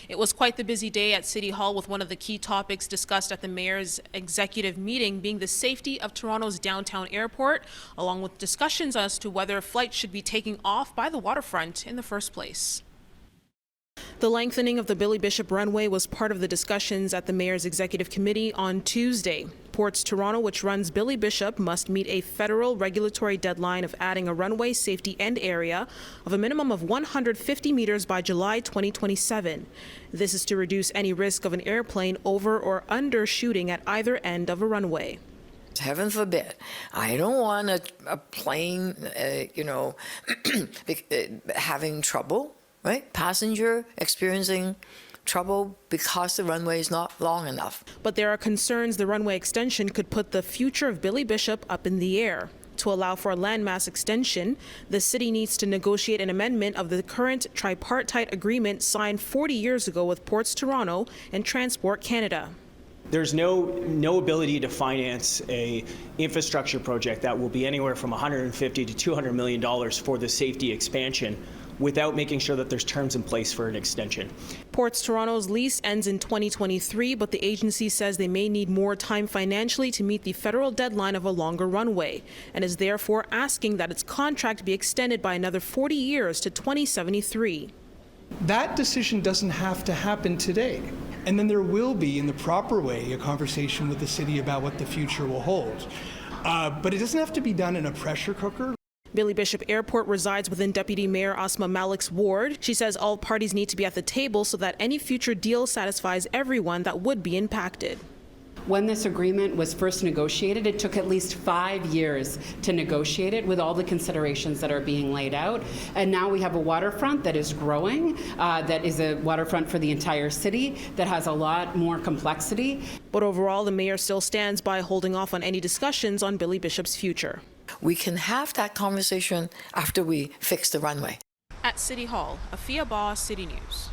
It was quite the busy day at City Hall, with one of the key topics discussed at the mayor's executive meeting being the safety of Toronto's downtown airport, along with discussions as to whether flights should be taking off by the waterfront in the first place. The lengthening of the Billy Bishop Runway was part of the discussions at the mayor's executive committee on Tuesday. Ports Toronto, which runs Billy Bishop, must meet a federal regulatory deadline of adding a runway safety end area of a minimum of 150 meters by July 2027. This is to reduce any risk of an airplane over or undershooting at either end of a runway. Heaven forbid, I don't want a plane, having trouble. Right? Passenger experiencing trouble because the runway is not long enough. But there are concerns the runway extension could put the future of Billy Bishop up in the air. To allow for a landmass extension, the city needs to negotiate an amendment of the current tripartite agreement signed 40 years ago with Ports Toronto and Transport Canada. There's no ability to finance a infrastructure project that will be anywhere from $150 to $200 million for the safety expansion without making sure that there's terms in place for an extension. Ports Toronto's lease ends in 2023, but the agency says they may need more time financially to meet the federal deadline of a longer runway, and is therefore asking that its contract be extended by another 40 years to 2073. That decision doesn't have to happen today. And then there will be, in the proper way, a conversation with the city about what the future will hold. But it doesn't have to be done in a pressure cooker. Billy Bishop Airport resides within Deputy Mayor Asma Malik's ward. She says all parties need to be at the table so that any future deal satisfies everyone that would be impacted. When this agreement was first negotiated, it took at least 5 years to negotiate it with all the considerations that are being laid out. And now we have a waterfront that is growing, that is a waterfront for the entire city, that has a lot more complexity. But overall, the mayor still stands by holding off on any discussions on Billy Bishop's future. We can have that conversation after we fix the runway. At City Hall, Afua Baah, City News.